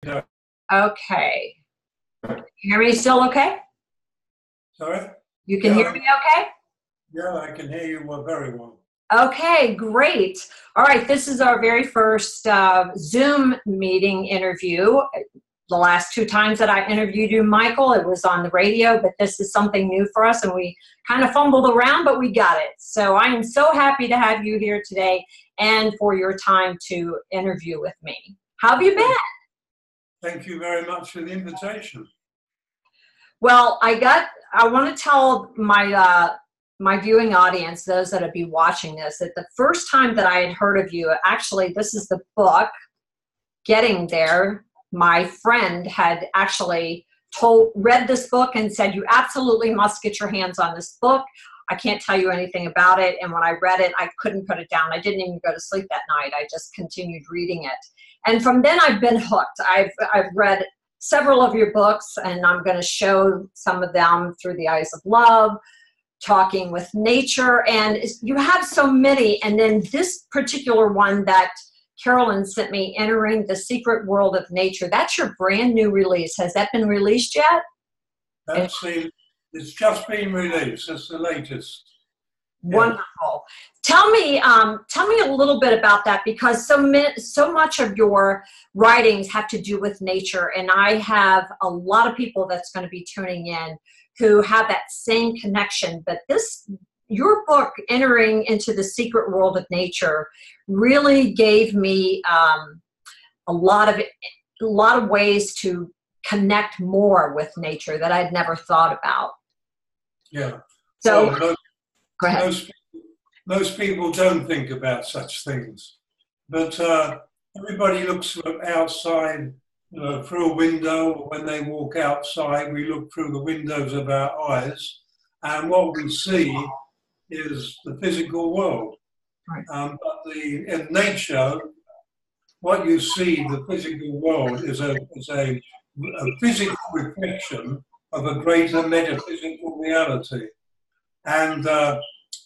No. Okay. Can you hear me still okay? Sorry? You can hear me okay? Yeah, I can hear you very well. Okay, great. All right, this is our very first Zoom meeting interview. The last two times that I interviewed you, Michael, it was on the radio, but this is something new for us, and we kind of fumbled around, but we got it. So I am so happy to have you here today and for your time to interview with me. How have you been? Thank you very much for the invitation. Well, I want to tell my viewing audience, those that would be watching this, that the first time that I had heard of you, actually, this is the book, Getting There. My friend had actually read this book and said, you absolutely must get your hands on this book. I can't tell you anything about it. And when I read it, I couldn't put it down. I didn't even go to sleep that night. I just continued reading it. And from then I've been hooked. I've read several of your books, and I'm going to show some of them through the eyes of love, Talking with Nature, and you have so many. And then this particular one that Carolyn sent me, Entering the Secret World of Nature, that's your brand new release. Has that been released yet? It's just been released. It's the latest. Wonderful. Yeah. Tell me a little bit about that, because so much of your writings have to do with nature, and I have a lot of people that's going to be tuning in who have that same connection. But your book, Entering into the Secret World of Nature, really gave me a lot of ways to connect more with nature that I'd never thought about. Yeah. So, well, go ahead. Most people don't think about such things, but everybody looks outside, through a window. When they walk outside, we look through the windows of our eyes, and what we see is the physical world. Right. But in nature, what you see, the physical world, is a physical reflection of a greater metaphysical reality. And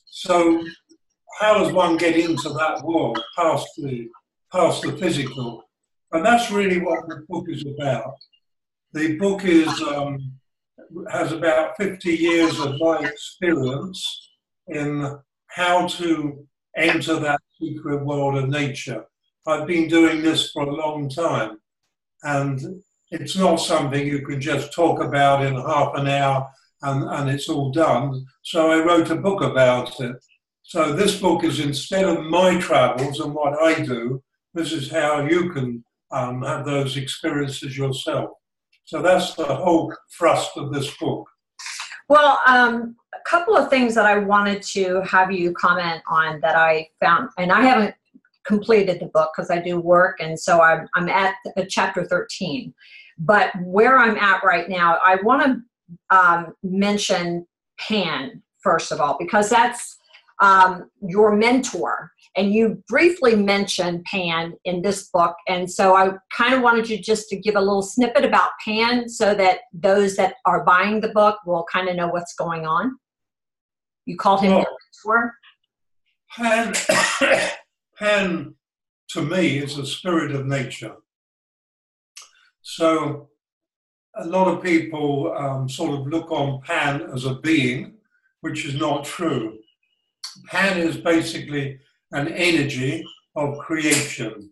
so how does one get into that world past the physical? And that's really what the book is about. The book has about 50 years of my experience in how to enter that secret world of nature. I've been doing this for a long time, and it's not something you can just talk about in half an hour and it's all done. So I wrote a book about it. So this book is, instead of my travels and what I do, this is how you can have those experiences yourself. So that's the whole thrust of this book. Well, a couple of things that I wanted to have you comment on that I found, and I haven't completed the book because I do work, and so I'm at chapter 13. But where I'm at right now, I want to mention Pan, first of all, because that's your mentor. And you briefly mentioned Pan in this book. And so I kind of wanted you just to give a little snippet about Pan so that those that are buying the book will kind of know what's going on. You called him your mentor? Pan, to me, is the spirit of nature. So a lot of people sort of look on Pan as a being, which is not true. Pan is basically an energy of creation.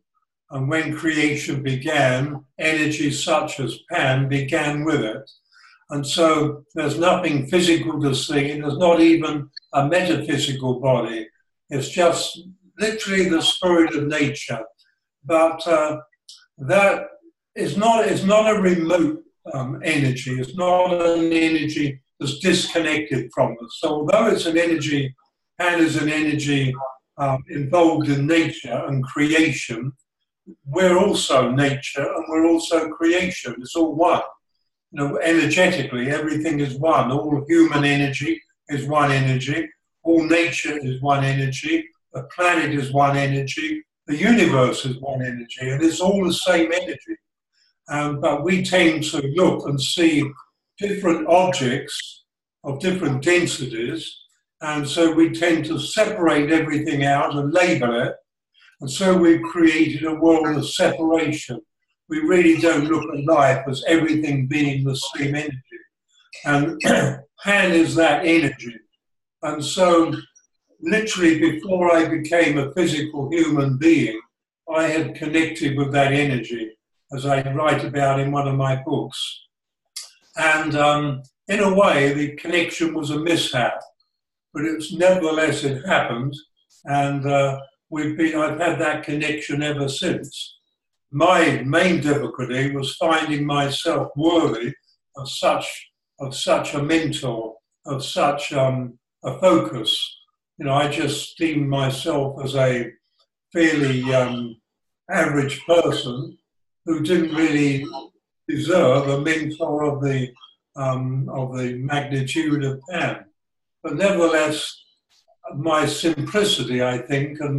And when creation began, energy such as Pan began with it. And so there's nothing physical to see. There's not even a metaphysical body. It's just literally the spirit of nature. But that is not a remote energy. It's not an energy that's disconnected from us. So although it's an energy, Pan is an energy involved in nature and creation, we're also nature and we're also creation. It's all one. Energetically, everything is one. All human energy is one energy. All nature is one energy. The planet is one energy. The universe is one energy. And it's all the same energy. But we tend to look and see different objects of different densities. And so we tend to separate everything out and label it. And so we've created a world of separation. we really don't look at life as everything being the same energy. And Pan is that energy. And so literally before I became a physical human being, I had connected with that energy, as I write about in one of my books. And in a way, the connection was a mishap, but it's nevertheless it happened, and I've had that connection ever since. My main difficulty was finding myself worthy of such a mentor, of such a focus. You know, I just deemed myself as a fairly average person who didn't really deserve a mentor of the magnitude of Pan. But nevertheless, my simplicity, I think, and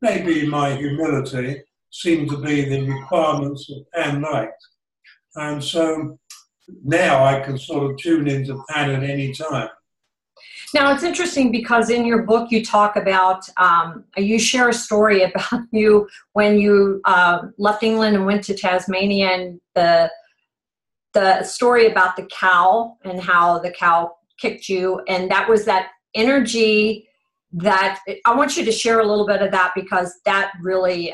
maybe my humility seemed to be the requirements of Pan liked. And so now I can sort of tune into Pan at any time. Now, it's interesting because in your book you talk about, you share a story about you when you left England and went to Tasmania, and the story about the cow and how the cow kicked you, and that was that energy that I want you to share a little bit of that, because that really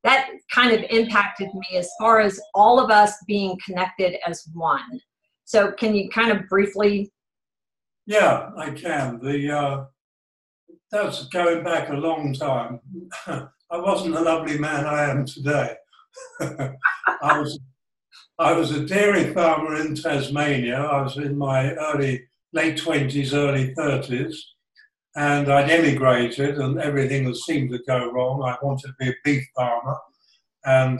that kind of impacted me as far as all of us being connected as one. So can you kind of briefly? Yeah, I can. That's going back a long time. I wasn't the lovely man I am today. I was a dairy farmer in Tasmania. I was in my late 20s, early 30s, and I'd emigrated, and everything had seemed to go wrong. I wanted to be a beef farmer, and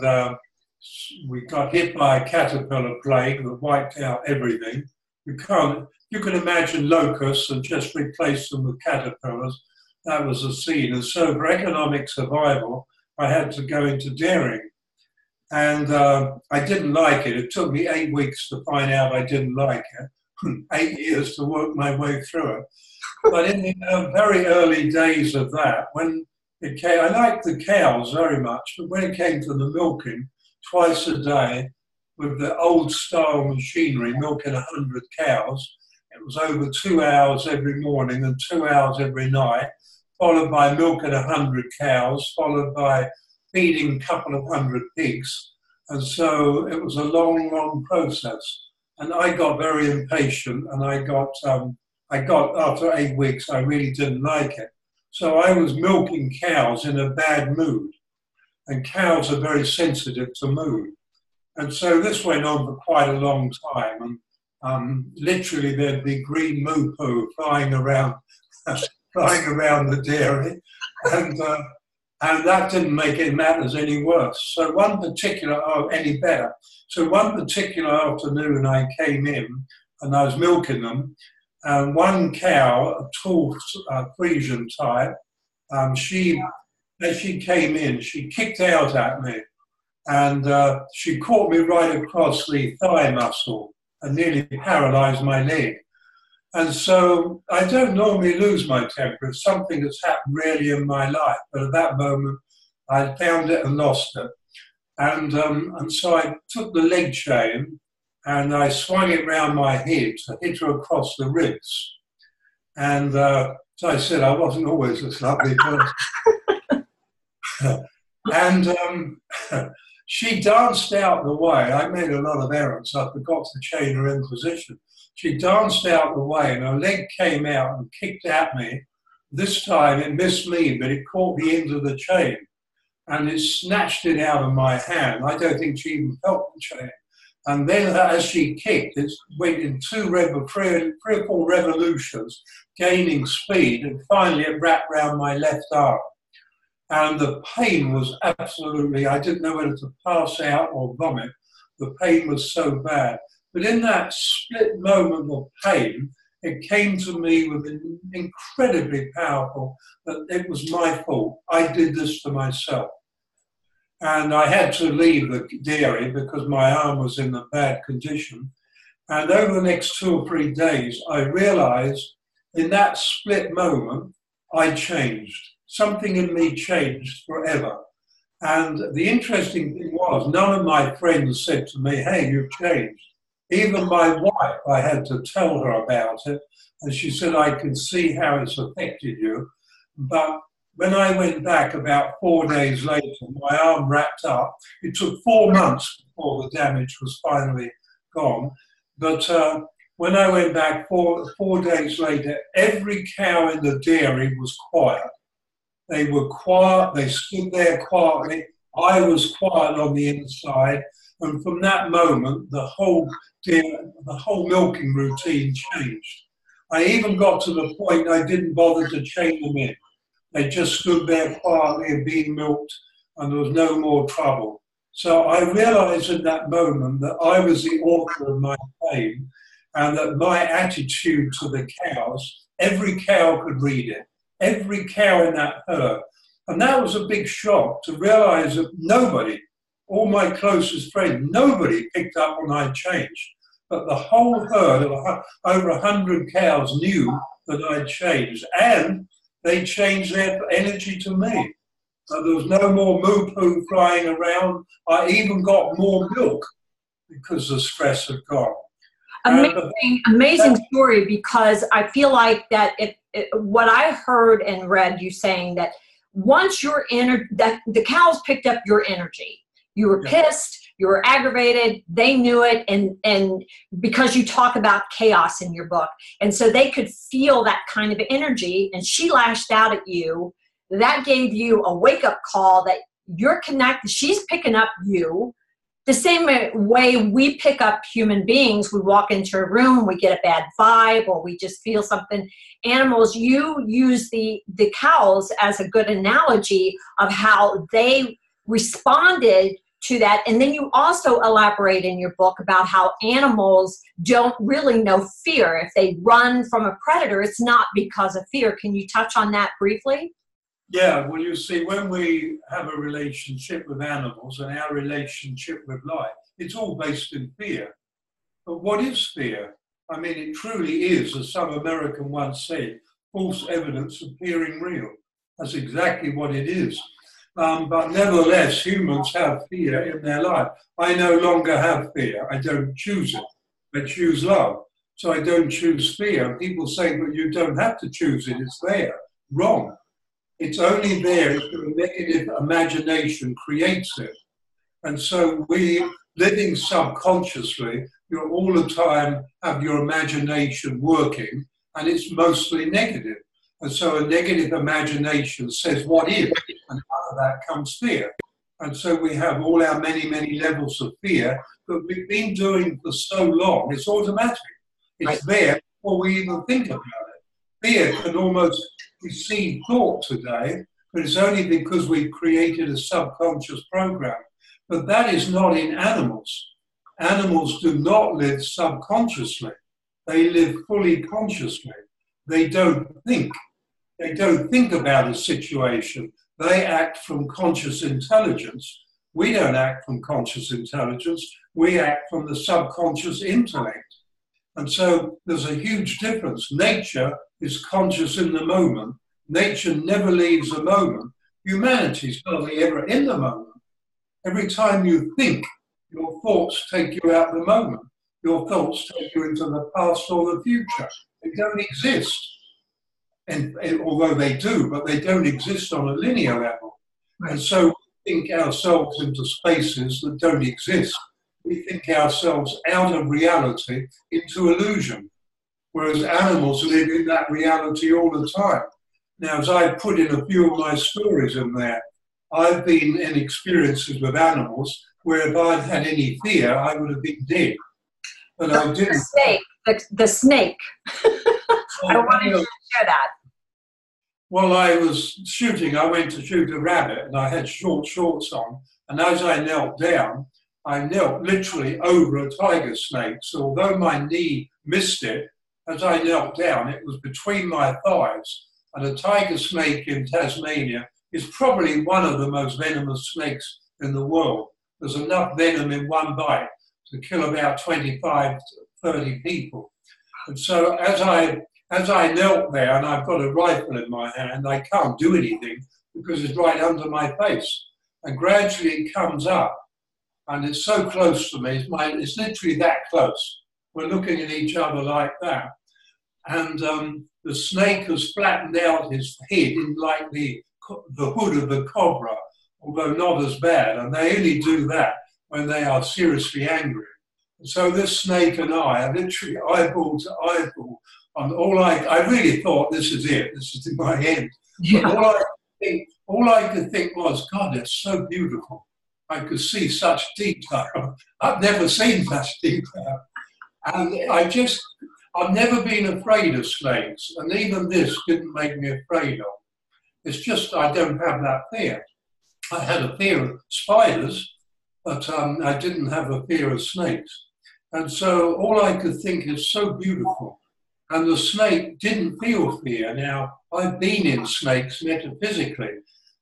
we got hit by a caterpillar plague that wiped out everything. You can imagine locusts and just replace them with caterpillars. That was the scene. And so for economic survival, I had to go into dairying. And I didn't like it. It took me 8 weeks to find out I didn't like it, 8 years to work my way through it. But in the very early days of that, when it came, I liked the cows very much, but when it came to the milking, twice a day, with the old style machinery, milking 100 cows, it was over 2 hours every morning and 2 hours every night, followed by milking 100 cows, followed by feeding a couple of hundred pigs. And so it was a long, long process. And I got very impatient, and I got after 8 weeks, I really didn't like it. So I was milking cows in a bad mood. And cows are very sensitive to mood. And so this went on for quite a long time. And literally there'd be green moo poo flying around the dairy. And that didn't make it matters any worse. So any better. So one particular afternoon I came in and I was milking them, and one cow, a tall Frisian type, as she came in, she kicked out at me, and she caught me right across the thigh muscle and nearly paralyzed my leg. And so I don't normally lose my temper. It's something that's happened really in my life. But at that moment, I found it and lost it. And so I took the leg chain and I swung it round my head to hit her across the ribs. And as I said, I wasn't always this lovely person. And she danced out the way. I made a lot of errors. I forgot to chain her in position. She danced out the way and her leg came out and kicked at me. This time it missed me, but it caught the end of the chain and it snatched it out of my hand. I don't think she even felt the chain. And then as she kicked, it went in three or four revolutions, gaining speed, and finally it wrapped around my left arm. And the pain was absolutely, I didn't know whether to pass out or vomit. The pain was so bad. But in that split moment of pain, it came to me with an incredibly powerful that it was my fault. I did this to myself. And I had to leave the dairy because my arm was in a bad condition. And over the next 2 or 3 days, I realized in that split moment, I changed. Something in me changed forever. And the interesting thing was, none of my friends said to me, hey, you've changed. Even my wife, I had to tell her about it. And she said, I can see how it's affected you. But when I went back about 4 days later, my arm wrapped up. It took 4 months before the damage was finally gone. But when I went back 4 days later, every cow in the dairy was quiet. They were quiet, they stood there quietly. I was quiet on the inside. And from that moment, the whole milking routine changed. I even got to the point I didn't bother to chain them in. They just stood there quietly and being milked, and there was no more trouble. So I realized in that moment that I was the author of my pain, and that my attitude to the cows, every cow could read it. Every cow in that herd. And that was a big shock to realize that nobody, all my closest friends, nobody picked up when I changed. But the whole herd of over 100 cows knew that I'd changed, and they changed their energy to me. So there was no more moo-poo flying around. I even got more milk because the stress had gone. Amazing story, because I feel like that what I heard and read you saying that once that the cows picked up your energy, you were pissed, you were aggravated, they knew it, and because you talk about chaos in your book, and so they could feel that kind of energy, and she lashed out at you. That gave you a wake-up call that you're connected, she's picking up you. The same way we pick up human beings, we walk into a room, we get a bad vibe, or we just feel something. Animals, you use the cows as a good analogy of how they responded to that. And then you also elaborate in your book about how animals don't really know fear. If they run from a predator, it's not because of fear. Can you touch on that briefly? Yeah, well, you see, when we have a relationship with animals and our relationship with life, it's all based in fear. But what is fear? I mean, it truly is, as some American once said, false evidence appearing real. That's exactly what it is. But nevertheless, humans have fear in their life. I no longer have fear. I don't choose it. I choose love. So I don't choose fear. And people say, but you don't have to choose it. It's there. Wrong. It's only there if your negative imagination creates it. And so we, living subconsciously, you all the time have your imagination working, and it's mostly negative. And so a negative imagination says, what if? And out of that comes fear. And so we have all our many, many levels of fear that we've been doing for so long, it's automatic. It's there before we even think about it. Fear can almost precede thought today, but it's only because we've created a subconscious program. But that is not in animals. Animals do not live subconsciously. They live fully consciously. They don't think. They don't think about a situation. They act from conscious intelligence. We don't act from conscious intelligence. We act from the subconscious intellect. And so there's a huge difference. Nature is conscious in the moment. Nature never leaves a moment. Humanity is hardly ever in the moment. Every time you think, your thoughts take you out of the moment. Your thoughts take you into the past or the future. They don't exist. And although they do, but they don't exist on a linear level. And so we think ourselves into spaces that don't exist. We think ourselves out of reality into illusion, whereas animals live in that reality all the time. Now, as I put in a few of my stories in there, I've been in experiences with animals where if I'd had any fear, I would have been dead. But I didn't. The snake. I wanted you to share that. While I was shooting, I went to shoot a rabbit, and I had short shorts on. And as I knelt down, I knelt literally over a tiger snake. So although my knee missed it, as I knelt down, it was between my thighs. And a tiger snake in Tasmania is probably one of the most venomous snakes in the world. There's enough venom in one bite to kill about 25 to 30 people. And so as I knelt there, and I've got a rifle in my hand, I can't do anything because it's right under my face. and gradually it comes up. And it's so close to me, it's literally that close. We're looking at each other like that. And the snake has flattened out his head in like the hood of the cobra, although not as bad. And they only do that when they are seriously angry. And so this snake and I are literally eyeball to eyeball. And I really thought, this is it. This is in my head. Yeah. But all I could think was, God, it's so beautiful. I could see such detail. I've never seen such detail. And I've never been afraid of snakes. And even this didn't make me afraid of. It's just I don't have that fear. I had a fear of spiders, but I didn't have a fear of snakes. And so all I could think is so beautiful. And the snake didn't feel fear. Now, I've been in snakes metaphysically,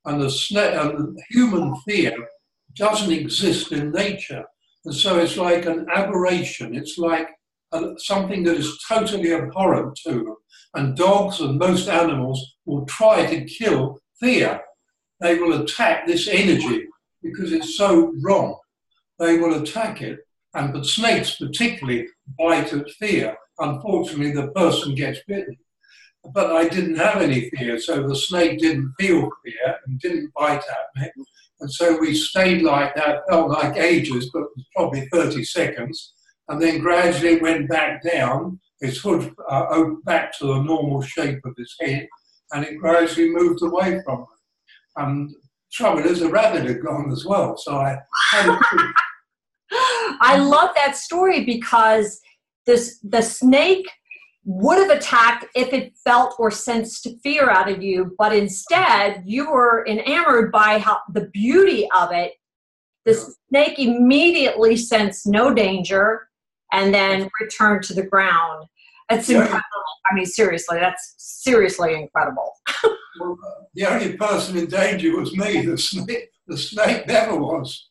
and the human fear doesn't exist in nature. And so it's like an aberration. It's like something that is totally abhorrent to them. And dogs and most animals will try to kill fear. They will attack this energy because it's so wrong. They will attack it. But snakes particularly bite at fear. Unfortunately, the person gets bitten. But I didn't have any fear, so the snake didn't feel fear and didn't bite at me. And so we stayed like that, felt like ages, but it was probably 30 seconds. And then gradually went back down, his hood back to the normal shape of his head, and it gradually moved away from me. And trouble is, the rabbit had gone as well. So I had a I love that story because the snake would have attacked if it felt or sensed fear out of you, but instead you were enamored by the beauty of it. The snake immediately sensed no danger and then returned to the ground. That's incredible. I mean, seriously, that's seriously incredible. Well, the only person in danger was me. The snake never was.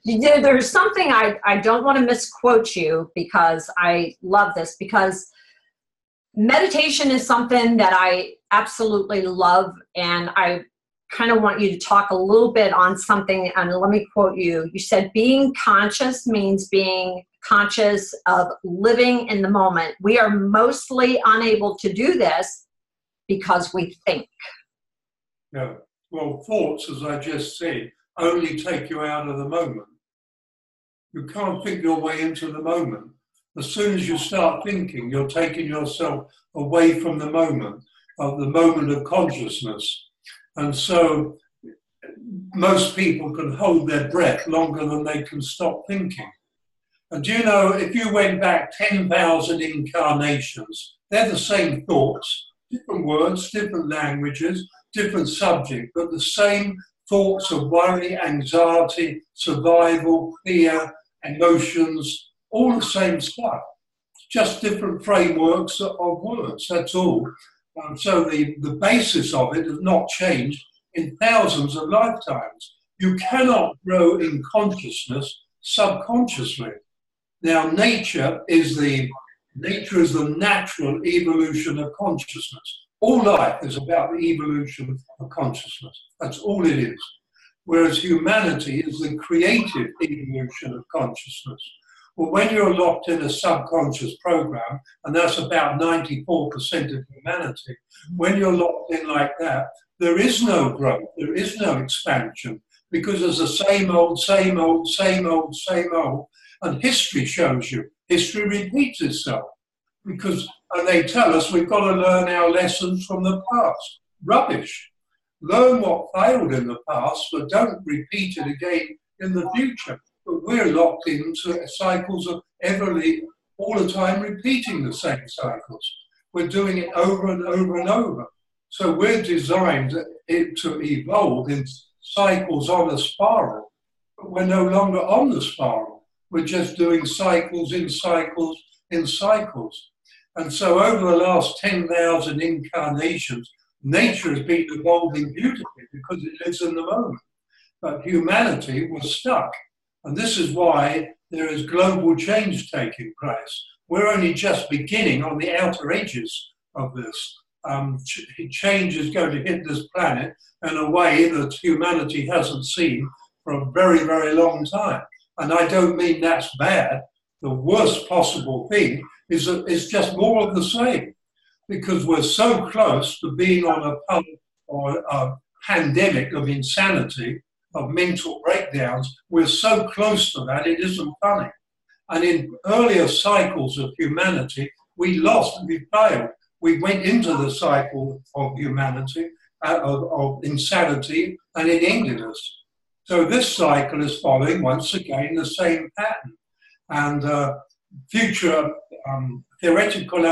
There's something I don't want to misquote you because I love this, because meditation is something that I absolutely love, and I kind of want you to talk a little bit on something, and let me quote you. You said being conscious means being conscious of living in the moment. We are mostly unable to do this because we think. Yeah. Well, thoughts, as I just said, only take you out of the moment. You can't think your way into the moment. As soon as you start thinking, you're taking yourself away from the moment of consciousness. And so most people can hold their breath longer than they can stop thinking. And do you know, if you went back 10,000 incarnations, they're the same thoughts, different words, different languages, different subject, but the same thoughts of worry, anxiety, survival, fear, emotions, all the same stuff, just different frameworks of words, that's all. So the basis of it has not changed in thousands of lifetimes. You cannot grow in consciousness subconsciously. Now, nature is the natural evolution of consciousness. All life is about the evolution of consciousness. That's all it is. Whereas humanity is the creative evolution of consciousness. Well, when you're locked in a subconscious program, and that's about 94% of humanity, when you're locked in like that, there is no growth, there is no expansion, because there's the same old, same old, same old, same old. And history shows you, history repeats itself. Because they tell us we've got to learn our lessons from the past. Rubbish. Learn what failed in the past, but don't repeat it again in the future. But we're locked into cycles of all the time repeating the same cycles. We're doing it over and over and over. So we're designed to evolve in cycles on a spiral. But we're no longer on the spiral. We're just doing cycles in cycles in cycles. And so over the last 10,000 incarnations, nature has been evolving beautifully because it lives in the moment. But humanity was stuck. And this is why there is global change taking place. We're only just beginning on the outer edges of this. change is going to hit this planet in a way that humanity hasn't seen for a very, very long time. And I don't mean that's bad. The worst possible thing is that it's just more of the same, because we're so close to being on a pandemic of insanity, of mental breakdowns. We're so close to that, it isn't funny. And in earlier cycles of humanity, we lost and we failed. We went into the cycle of humanity, of insanity, and it ended us. So this cycle is following, once again, the same pattern. And future theoretical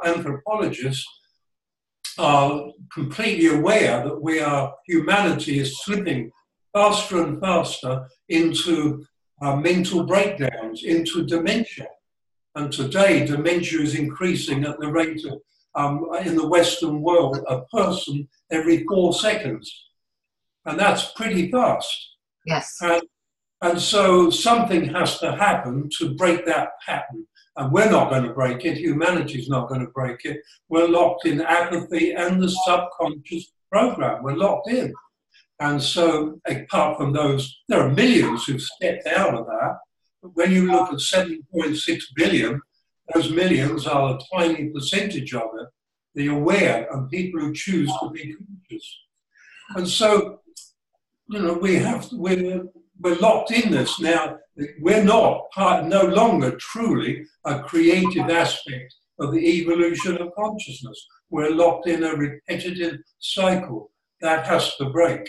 anthropologists are completely aware that humanity is slipping faster and faster into mental breakdowns, into dementia. And today, dementia is increasing at the rate of, in the Western world, a person every 4 seconds. And that's pretty fast. Yes. And so something has to happen to break that pattern. And we're not going to break it. Humanity's not going to break it. We're locked in apathy and the subconscious program. We're locked in. And so apart from those, there are millions who've stepped out of that. But when you look at 7.6 billion, those millions are a tiny percentage of it, the aware and people who choose to be conscious. And so, you know, we're locked in this now. We're no longer truly a creative aspect of the evolution of consciousness. We're locked in a repetitive cycle that has to break.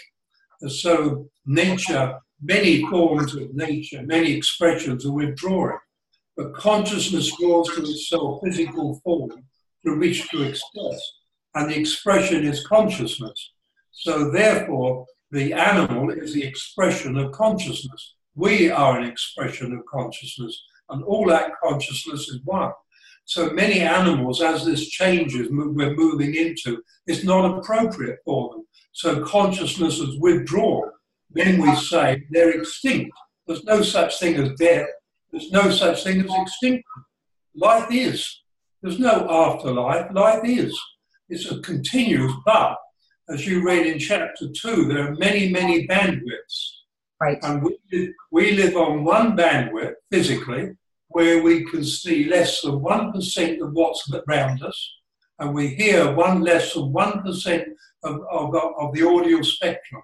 And so nature, many forms of nature, many expressions are withdrawing, but consciousness draws to itself physical form through which to express, and the expression is consciousness. So therefore, the animal is the expression of consciousness. We are an expression of consciousness, and all that consciousness is one. So many animals, as this changes, we're moving into, it's not appropriate for them. So consciousness is withdrawn. Then we say they're extinct. There's no such thing as death. There's no such thing as extinction. Life is. There's no afterlife. Life is. It's a continuous, but as you read in chapter 2, there are many, many bandwidths. Right. And we live on one bandwidth physically, where we can see less than 1% of what's around us, and we hear less than 1% of the audio spectrum.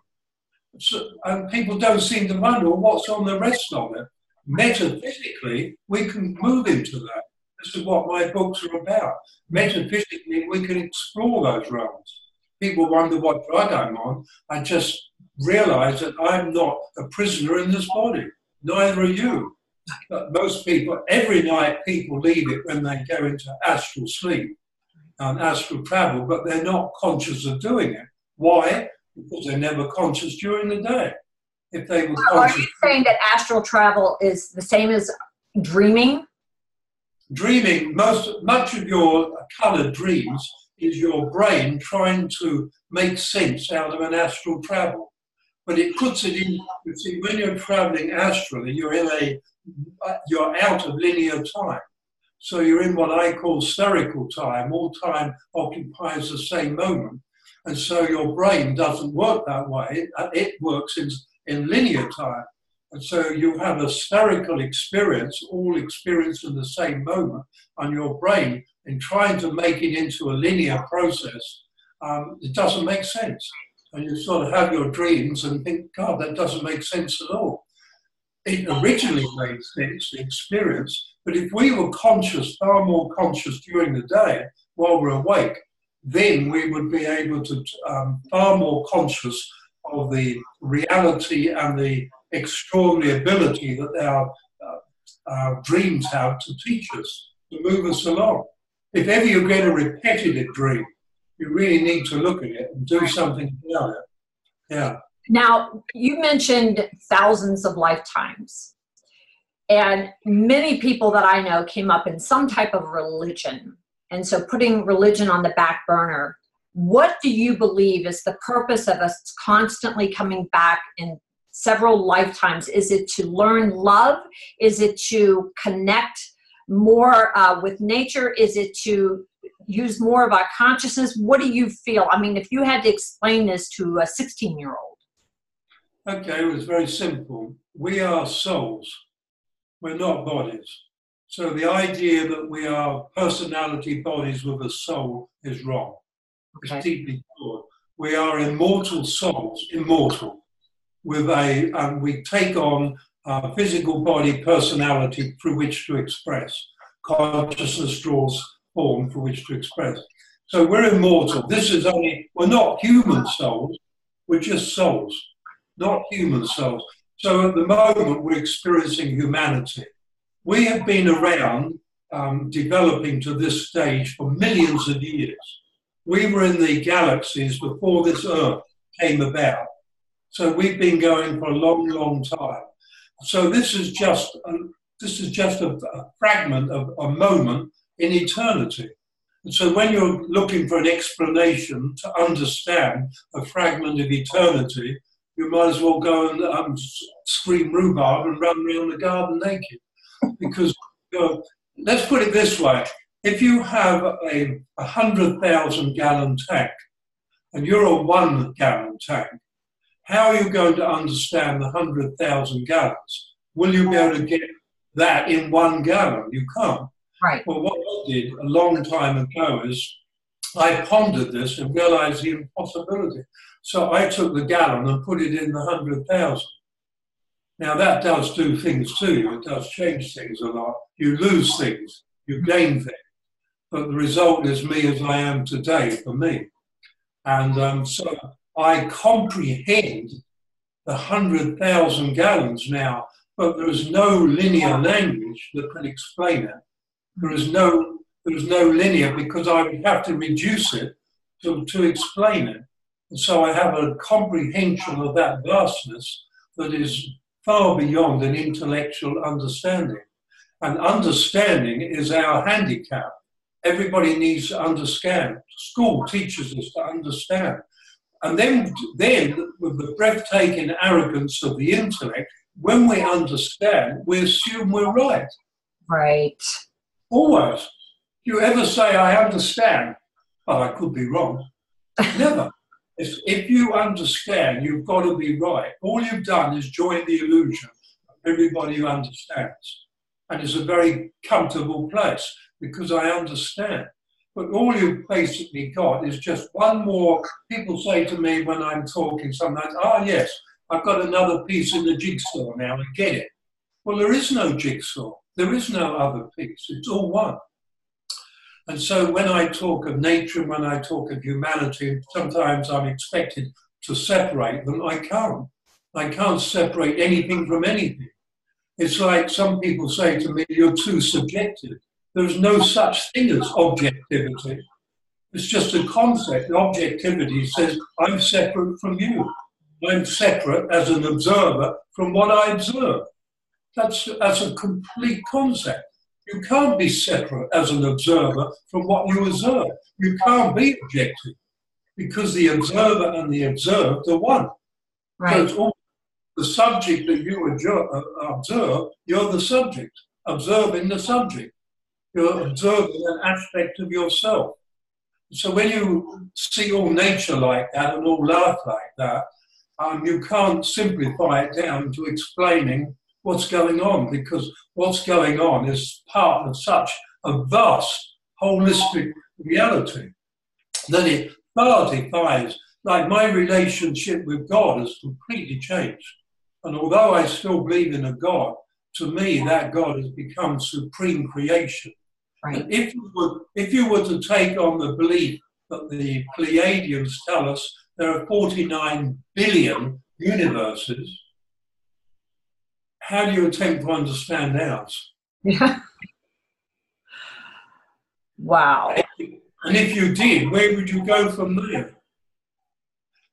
So, and people don't seem to wonder, well, what's on the rest of it? Metaphysically, we can move into that. This is what my books are about. Metaphysically, we can explore those realms. People wonder what drug I'm on. I just realize that I'm not a prisoner in this body. Neither are you. But most people, every night people leave it when they go into astral sleep and astral travel, but they're not conscious of doing it. Why? Because they're never conscious during the day. If they were conscious, are you saying that astral travel is the same as dreaming? Dreaming, much of your colored dreams is your brain trying to make sense out of an astral travel. But it puts it in, you see, when you're traveling astrally, you're out of linear time. So you're in what I call spherical time. All time occupies the same moment. And so your brain doesn't work that way. It works in linear time. And so you have a spherical experience, all experienced in the same moment, and your brain, in trying to make it into a linear process, it doesn't make sense. And you sort of have your dreams and think, God, that doesn't make sense at all. It originally made sense, the experience, but if we were conscious, far more conscious during the day while we're awake, then we would be able to far more conscious of the reality and the extraordinary ability that our dreams have to teach us, to move us along. If ever you get a repetitive dream, you really need to look at it and do something about it. Yeah. Now, you mentioned thousands of lifetimes, and many people that I know came up in some type of religion. And so putting religion on the back burner, what do you believe is the purpose of us constantly coming back in several lifetimes? Is it to learn love? Is it to connect more with nature? Is it to, use more of our consciousness? What do you feel? I mean, if you had to explain this to a 16-year-old. Okay, it was very simple. We are souls. We're not bodies. So the idea that we are personality bodies with a soul is wrong. Okay. It's deeply flawed. We are immortal souls, immortal, with we take on a physical body personality through which to express. Consciousness draws form for which to express. So we're immortal. We're not human souls, we're just souls, not human souls. So at the moment we're experiencing humanity. We have been around developing to this stage for millions of years. We were in the galaxies before this Earth came about. So we've been going for a long, long time. So this is just a fragment of a moment in eternity. And so when you're looking for an explanation to understand a fragment of eternity, you might as well go and scream rhubarb and run around the garden naked. Because let's put it this way. If you have a 100,000 gallon tank and you're a 1 gallon tank, how are you going to understand the 100,000 gallons? Will you be able to get that in 1 gallon? You can't. Right. Well, what I did a long time ago is I pondered this and realized the impossibility. So I took the gallon and put it in the 100,000. Now that does do things to you. It does change things a lot. You lose things, you gain things. But the result is me as I am today for me. And so I comprehend the 100,000 gallons now, but there is no linear language that can explain it. There is no linear, because I would have to reduce it to explain it. And so I have a comprehension of that vastness that is far beyond an intellectual understanding. And understanding is our handicap. Everybody needs to understand. School teaches us to understand. And then with the breathtaking arrogance of the intellect, when we understand, we assume we're right. Right. Always. Do you ever say, I understand? Well, I could be wrong. Never. If you understand, you've got to be right. All you've done is join the illusion of everybody who understands. And it's a very comfortable place because I understand. But all you've basically got is just one more. People say to me when I'm talking sometimes, yes, I've got another piece in the jigsaw now, I get it. Well, there is no jigsaw. There is no other piece. It's all one. And so when I talk of nature, when I talk of humanity, sometimes I'm expected to separate them. I can't. I can't separate anything from anything. It's like some people say to me, you're too subjective. There's no such thing as objectivity. It's just a concept. Objectivity says, I'm separate from you. I'm separate as an observer from what I observe. That's a complete concept. You can't be separate as an observer from what you observe. You can't be objective because the observer and the observed are one. Right. So it's all the subject that you observe, you're the subject, observing the subject. You're observing an aspect of yourself. So when you see all nature like that and all life like that, you can't simplify it down to explaining what's going on, because what's going on is part of such a vast, holistic reality that it far defies, like my relationship with God has completely changed. And although I still believe in a God, to me that God has become supreme creation. Right. And if you were to take on the belief that the Pleiadians tell us there are 49 billion universes, how do you attempt to understand ours? Yeah. Wow. And if you did, where would you go from there?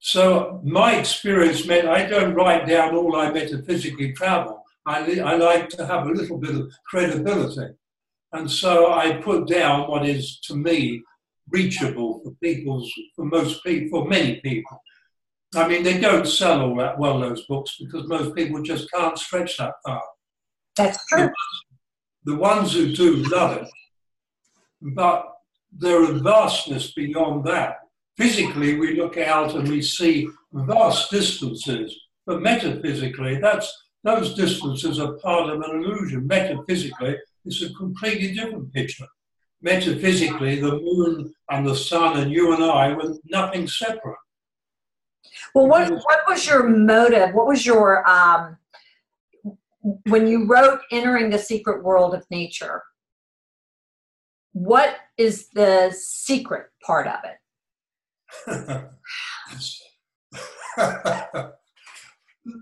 So my experience meant I don't write down all I metaphysically travel. I like to have a little bit of credibility. And so I put down what is, to me, reachable for many people. I mean, they don't sell all that well, those books, because most people just can't stretch that far. That's true. The ones who do love it. But there are vastness beyond that. Physically, we look out and we see vast distances, but metaphysically, those distances are part of an illusion. Metaphysically, it's a completely different picture. Metaphysically, the moon and the sun and you and I were nothing separate. Well, what was your motive? What was your, when you wrote Entering the Secret World of Nature, what is the secret part of it?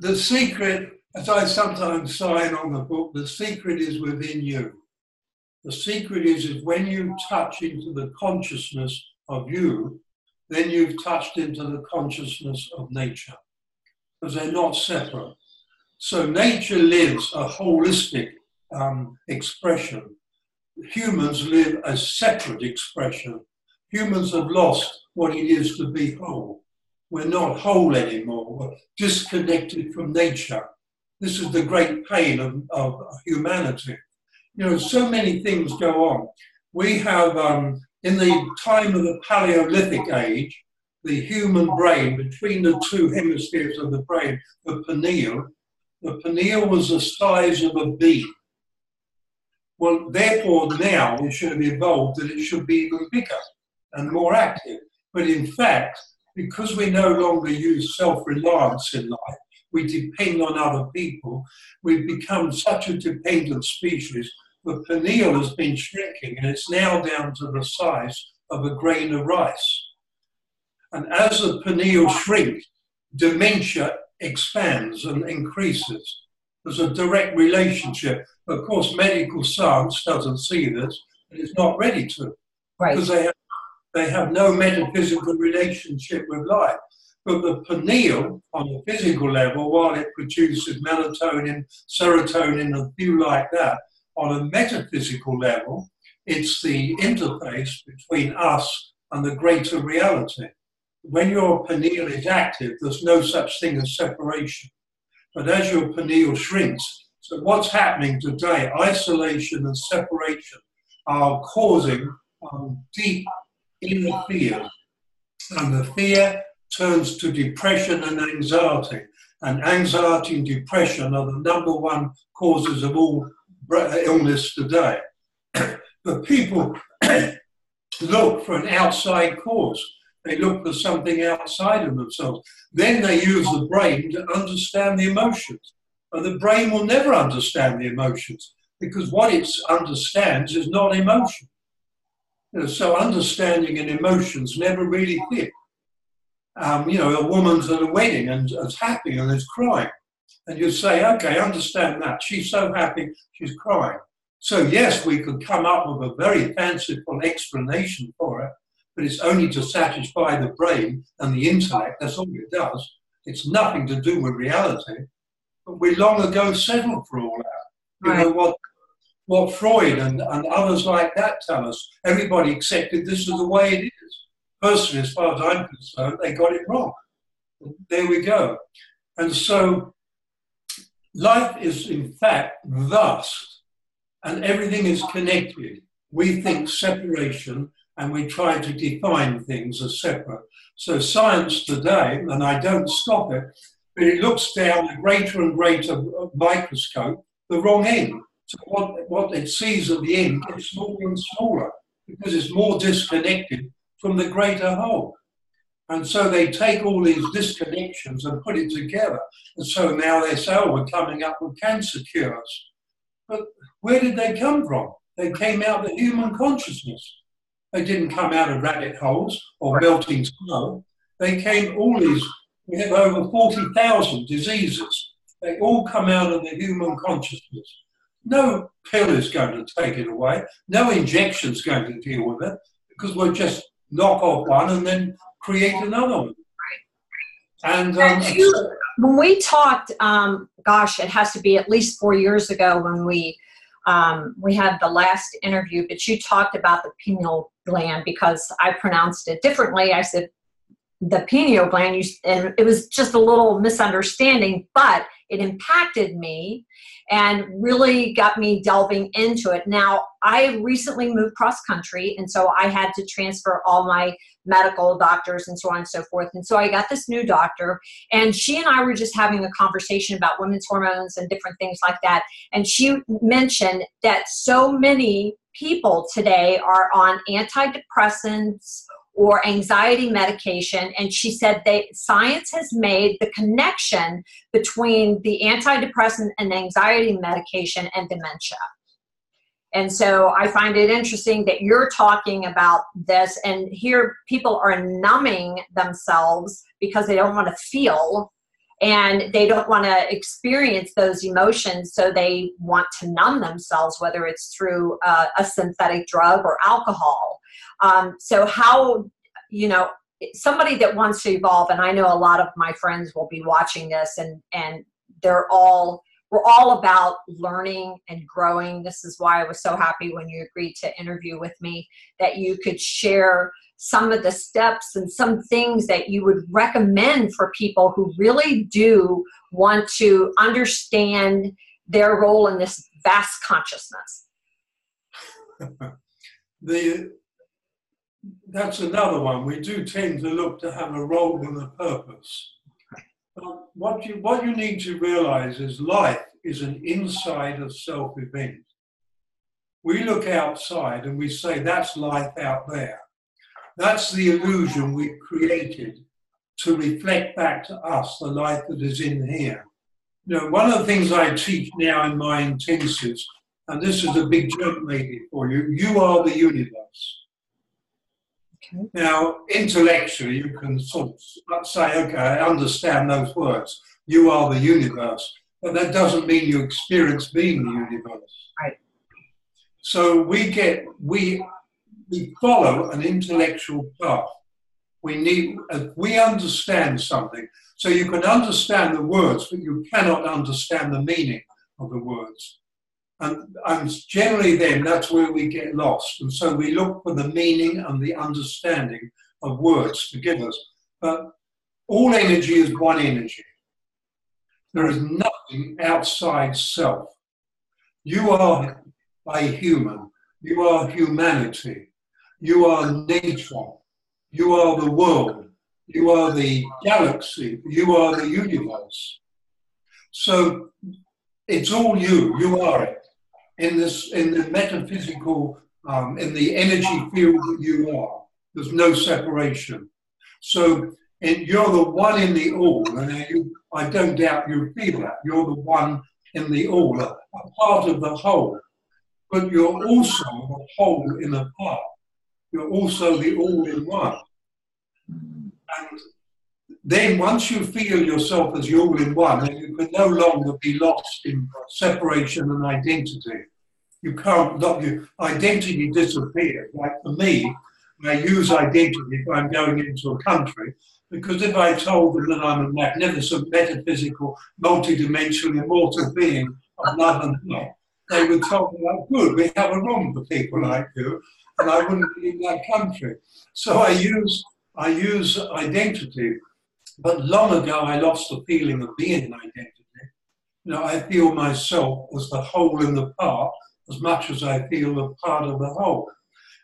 The secret, as I sometimes sign on the book, the secret is within you. The secret is when you touch into the consciousness of you, then you've touched into the consciousness of nature, because they're not separate. So nature lives a holistic expression. Humans live a separate expression. Humans have lost what it is to be whole. We're not whole anymore. We're disconnected from nature. This is the great pain of humanity. You know, so many things go on. We have, in the time of the Paleolithic age, the human brain, between the two hemispheres of the brain, the pineal was the size of a bean. Well, therefore now it should have evolved that it should be even bigger and more active. But in fact, because we no longer use self-reliance in life, we depend on other people, we've become such a dependent species. The pineal has been shrinking and it's now down to the size of a grain of rice. And as the pineal shrinks, dementia expands and increases. There's a direct relationship. Of course, medical science doesn't see this and is not ready to, right, because they have no metaphysical relationship with life. But the pineal, on a physical level, while it produces melatonin, serotonin, and things like that, on a metaphysical level, it's the interface between us and the greater reality. When your pineal is active, there's no such thing as separation. But as your pineal shrinks, so what's happening today, isolation and separation are causing deep inner fear. And the fear turns to depression and anxiety. And anxiety and depression are the number one causes of all illness today. But people look for an outside cause. They look for something outside of themselves. Then they use the brain to understand the emotions. But the brain will never understand the emotions because what it understands is not emotion. You know, so understanding and emotions never really fit. You know, a woman's at a wedding and is happy and is crying. And you say, okay, understand that. She's so happy, she's crying. So yes, we could come up with a very fanciful explanation for it, but it's only to satisfy the brain and the intellect. That's all it does. It's nothing to do with reality. But we long ago settled for all that. You know what Freud and others like that tell us. Everybody accepted this is the way it is. Personally, as far as I'm concerned, they got it wrong. There we go. And so life is in fact vast and everything is connected. We think separation and we try to define things as separate. So science today, and I don't stop it, but it looks down a greater and greater microscope, the wrong end. So what it sees at the end gets smaller and smaller because it's more disconnected from the greater whole. And so they take all these disconnections and put it together. And so now they say, oh, we're coming up with cancer cures. But where did they come from? They came out of human consciousness. They didn't come out of rabbit holes or melting snow. They came all these, we have over 40,000 diseases. They all come out of the human consciousness. No pill is going to take it away. No injection is going to deal with it because we'll just knock off one and then create another one. And when we talked, gosh, it has to be at least 4 years ago when we had the last interview, but you talked about the pineal gland because I pronounced it differently. I said the pineal gland, and it was just a little misunderstanding, but it impacted me and really got me delving into it. Now, I recently moved cross country, and so I had to transfer all my medical doctors and so on and so forth. And so I got this new doctor, and she and I were just having a conversation about women's hormones and different things like that. And she mentioned that so many people today are on antidepressants or anxiety medication, and she said science has made the connection between the antidepressant and anxiety medication and dementia. And so I find it interesting that you're talking about this, and here people are numbing themselves because they don't want to feel and they don't want to experience those emotions, so they want to numb themselves, whether it's through a synthetic drug or alcohol. So how, somebody that wants to evolve, and I know a lot of my friends will be watching this, and we're all about learning and growing. This is why I was so happy when you agreed to interview with me, that you could share some of the steps and some things that you would recommend for people who really do want to understand their role in this vast consciousness. That's another one. We do tend to look to have a role and a purpose. But what you need to realize is life is an inside of self event. We look outside and we say that's life out there. That's the illusion we've created to reflect back to us the life that is in here. One of the things I teach now in my intensives, and this is a big jump maybe for you, you are the universe. Okay. Now, intellectually, you can sort of say, okay, I understand those words. You are the universe. But that doesn't mean you experience being the universe. Right. So we follow an intellectual path. We understand something. So you can understand the words, but you cannot understand the meaning of the words. And generally then, that's where we get lost. And so we look for the meaning and the understanding of words to give us. But all energy is one energy. There is nothing outside self. You are a human. You are humanity. You are nature. You are the world. You are the galaxy. You are the universe. So it's all you. You are it. In the metaphysical, in the energy field that you are, there's no separation. So you're the one in the all, and I don't doubt you feel that. You're the one in the all, a part of the whole. But you're also the whole in a part. You're also the all in one. And then once you feel yourself as the all in one, then you can no longer be lost in separation and identity. You can't, your identity disappears. Like for me, I use identity if I'm going into a country, because if I told them that I'm a magnificent, metaphysical, multidimensional, immortal being of love and light, they would tell me, oh, good, we have a room for people like you, and I wouldn't be in that country. So I use identity, but long ago I lost the feeling of being an identity. I feel myself as the whole in the part, as much as I feel the part of the whole.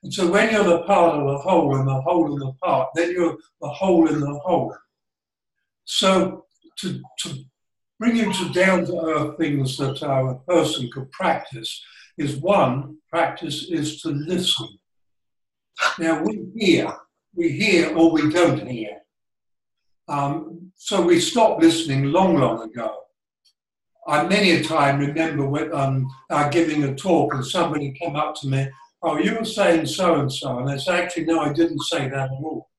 And so when you're the part of the whole and the whole in the part, then you're the whole in the whole. So to bring you to down-to-earth things that a person could practice is one practice is to listen. Now we hear or we don't hear. So we stopped listening long ago. I many a time remember when giving a talk and somebody came up to me, oh, you were saying so-and-so. And I say, actually, no, I didn't say that at all.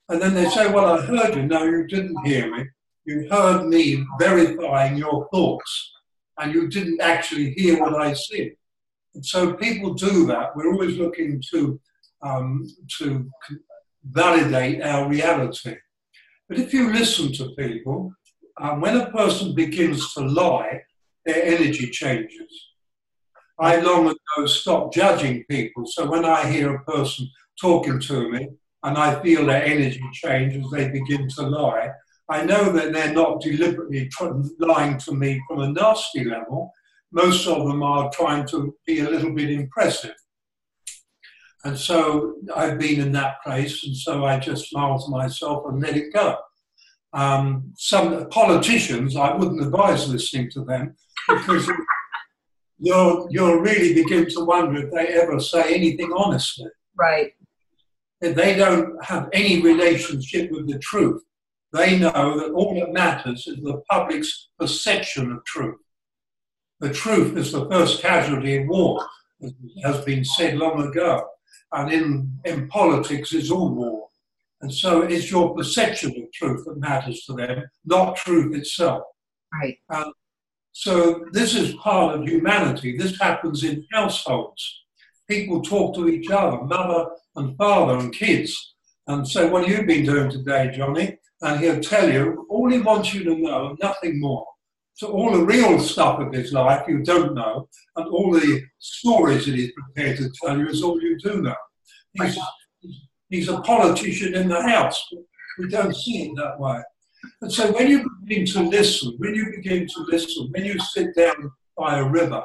And then they say, well, I heard you. No, you didn't hear me. You heard me verifying your thoughts. And you didn't actually hear what I said. And so people do that. We're always looking to validate our reality. But if you listen to people, when a person begins to lie, their energy changes. I long ago stopped judging people, so when I hear a person talking to me, and I feel their energy change as they begin to lie. I know that they're not deliberately lying to me from a nasty level. Most of them are trying to be a little bit impressive. And so I've been in that place, and so I just smile to myself and let it go. Some politicians, I wouldn't advise listening to them, because you'll really begin to wonder if they ever say anything honestly. Right. If they don't have any relationship with the truth, they know that all that matters is the public's perception of truth. The truth is the first casualty in war, as has been said long ago. And in politics, it's all war. And so it's your perception of truth that matters to them, not truth itself. Right. So this is part of humanity. This happens in households. People talk to each other, mother and father and kids, and say, what have you been doing today, Johnny? And he'll tell you all he wants you to know and nothing more. So all the real stuff of his life you don't know, and all the stories that he's prepared to tell you is all you do know. He's a politician in the house. We don't see it that way. And so when you begin to listen, when you sit down by a river,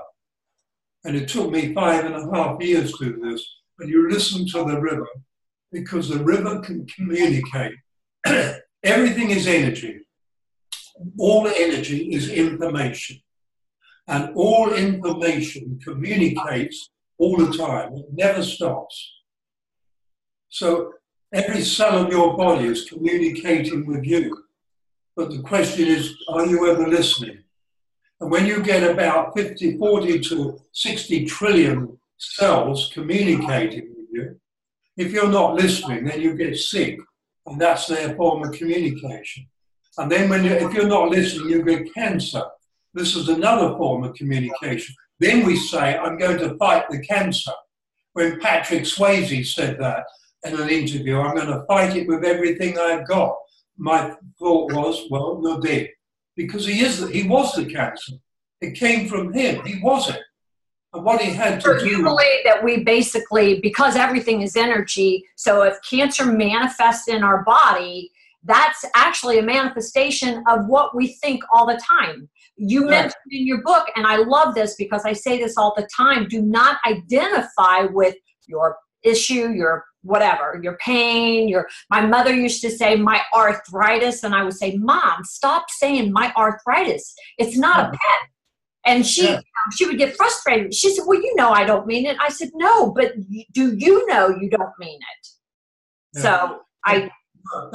and it took me 5.5 years to do this, and you listen to the river, because the river can communicate. Everything is energy. All energy is information. And all information communicates all the time. It never stops. So every cell of your body is communicating with you. But the question is, are you ever listening? And when you get about 40 to 60 trillion cells communicating with you, if you're not listening, then you get sick. And that's their form of communication. And then if you're not listening, you get cancer. This is another form of communication. Then we say, I'm going to fight the cancer. When Patrick Swayze said that in an interview, I'm going to fight it with everything I've got. My thought was, well, you're dead. Because he was the cancer. It came from him. He was it. And what he had to do... You believe that we basically, because everything is energy, so if cancer manifests in our body, that's actually a manifestation of what we think all the time. You mentioned in your book, and I love this because I say this all the time, do not identify with your issue, your whatever, your pain, my mother used to say my arthritis, and I would say, Mom, stop saying my arthritis. It's not a pet. And she would get frustrated. She said, well, you know I don't mean it. I said, no, but do you know you don't mean it? Yeah. So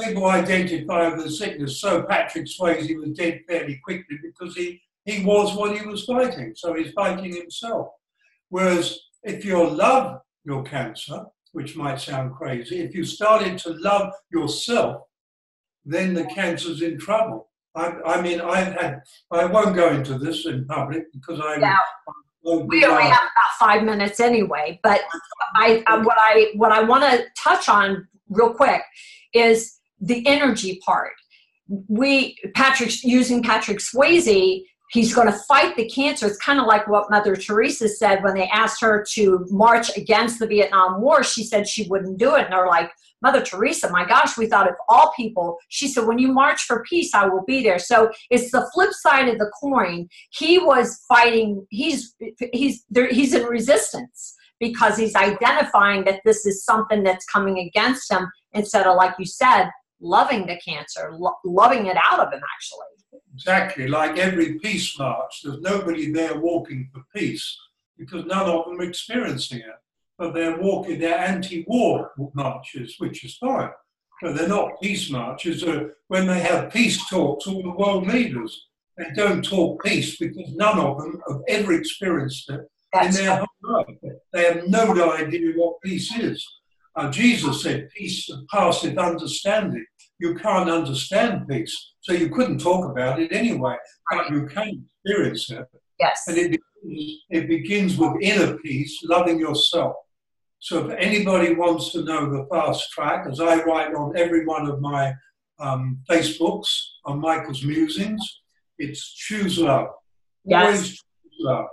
people identify with the sickness. So Patrick Swayze was dead fairly quickly because he was what he was fighting. So he's fighting himself. Whereas if you love your cancer, which might sound crazy, if you started to love yourself, then the cancer's in trouble. I mean, I won't go into this in public because we only have about 5 minutes anyway. But what I want to touch on real quick is the energy part. Using Patrick Swayze, he's going to fight the cancer. It's kind of like what Mother Teresa said when they asked her to march against the Vietnam War. She said she wouldn't do it. And they're like, Mother Teresa, my gosh, we thought of all people. She said, when you march for peace, I will be there. So it's the flip side of the coin. He was fighting, he's in resistance because he's identifying that this is something that's coming against him instead of, like you said, loving the cancer, loving it out of him, actually. Exactly. Like every peace march, there's nobody there walking for peace because none of them are experiencing it. But they're anti-war marches, which is fine. But they're not peace marches. When they have peace talks, all the world leaders, they don't talk peace because none of them have ever experienced it in their whole life. They have no idea what peace is. Jesus said, peace passeth understanding. You can't understand peace, so you couldn't talk about it anyway, but you can experience it. Yes. And it begins with inner peace, loving yourself. So if anybody wants to know the fast track, as I write on every one of my Facebooks, on Michael's Musings, it's choose love. Yes. Always choose love.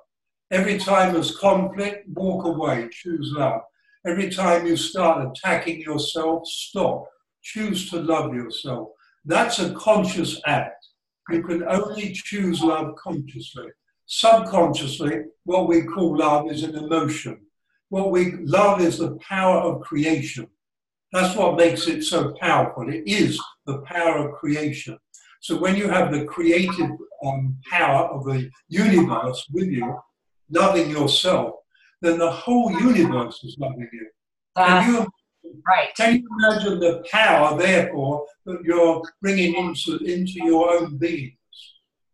Every time there's conflict, walk away, choose love. Every time you start attacking yourself, stop. Choose to love yourself. That's a conscious act. You can only choose love consciously. Subconsciously, what we call love is an emotion. What we love is the power of creation. That's what makes it so powerful. It is the power of creation. So when you have the creative power of the universe with you, loving yourself, then the whole universe is loving you. Can you imagine the power, therefore, that you're bringing into your own beings?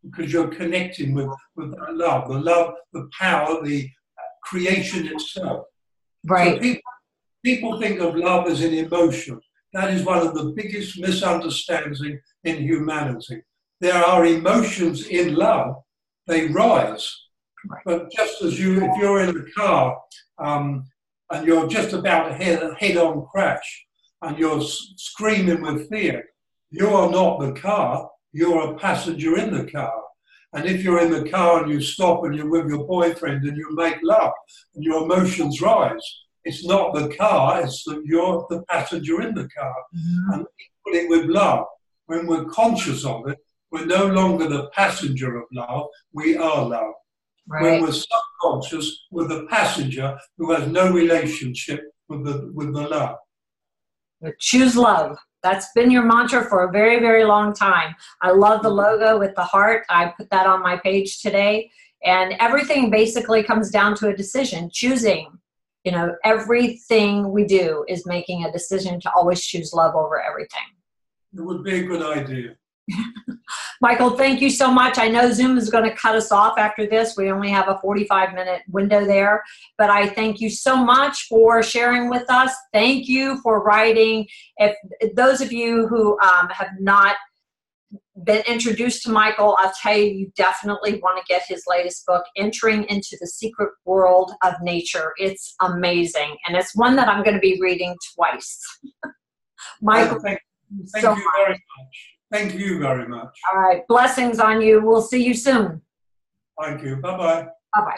Because you're connecting with that love, the power, the creation itself. Right. So people think of love as an emotion. That is one of the biggest misunderstandings in humanity. There are emotions in love, they rise. Right. But just as if you're in a car and you're just about to head-on crash and you're screaming with fear, you are not the car, you're a passenger in the car. And if you're in the car and you stop and you're with your boyfriend and you make love and your emotions rise, it's not the car, it's that you're the passenger in the car. Mm-hmm. And equally with love, when we're conscious of it, we're no longer the passenger of love, we are love. Right. When we're subconscious, we're the passenger who has no relationship with the love. Choose love. That's been your mantra for a very, very long time. I love the logo with the heart. I put that on my page today. And everything basically comes down to a decision, choosing. You know, everything we do is making a decision to always choose love over everything. It would be a good idea. Michael, thank you so much. I know Zoom is going to cut us off after this. We only have a 45-minute window there. But I thank you so much for sharing with us. Thank you for writing. If those of you who have not been introduced to Michael, I'll tell you, you definitely want to get his latest book, Entering into the Secret World of Nature. It's amazing. And it's one that I'm going to be reading twice. Michael, thank you very much. Thank you very much. All right. Blessings on you. We'll see you soon. Thank you. Bye-bye. Bye-bye.